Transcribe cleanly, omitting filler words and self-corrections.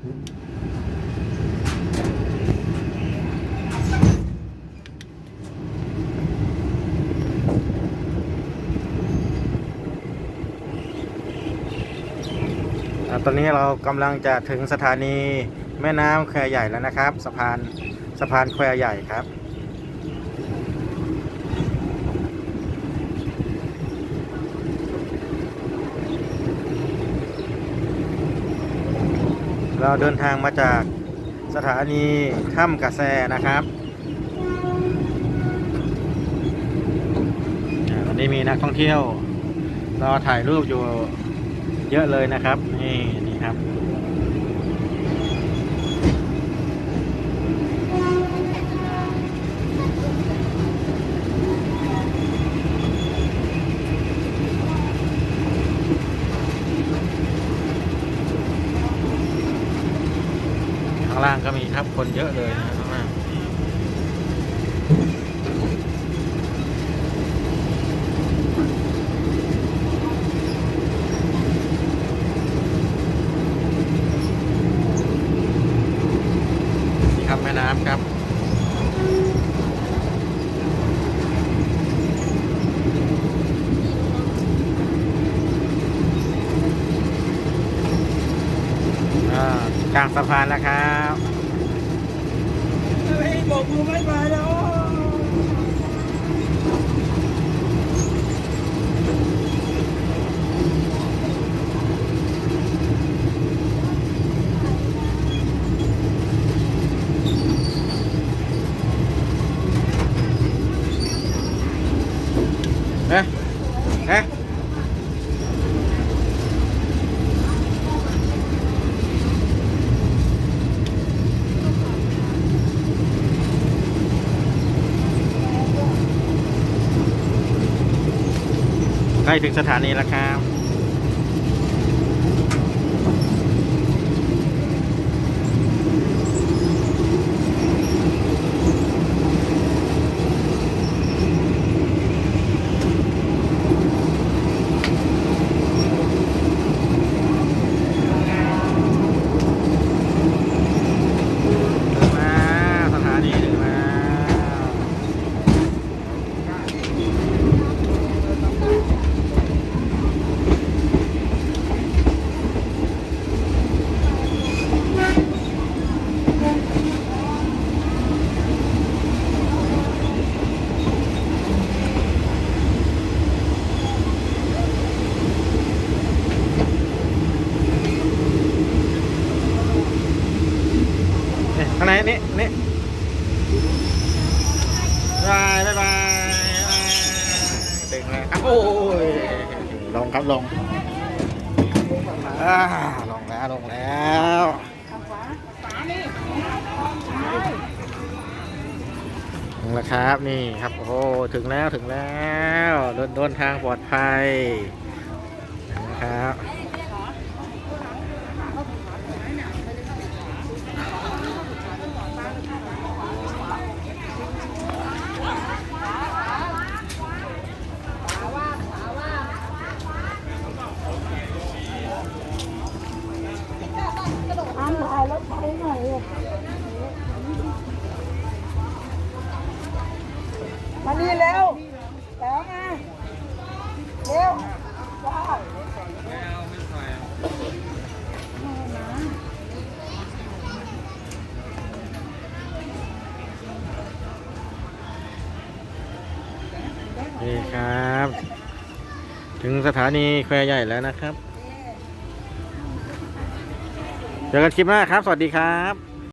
ตอนนี้เรากำลังจะถึงสถานีแม่น้ำแควใหญ่แล้วนะครับสะพานแควใหญ่ครับเราเดินทางมาจากสถานีถ้ำกระแสนะครับวันนี้มีนักท่องเที่ยวรอถ่ายรูปอยู่เยอะเลยนะครับนี่ครับข้างล่างก็มีครับคนเยอะเลยนะข้างล่างนี่ครับแม่น้ำครับกลางสะพานแล้วครับบอกมือไม่มาแล้วเอ๊ะใกล้ถึงสถานีแล้วครับถึงแล้วสถานีถึงแล้วข้างในนี่บ๊ายบายถึงแล้วครับโอ้ยลงครับลงลงแล้วถึงแล้วครับนี่ครับโอ้โหถึงแล้วเดินทางปลอดภัยนะครับถ่ายรถไฟหน่อยมานี่เร็วแล้วมาเร็วว้าวนี่ครับถึงสถานีแควใหญ่แล้วนะครับเจอกันคลิปหน้าครับสวัสดีครับ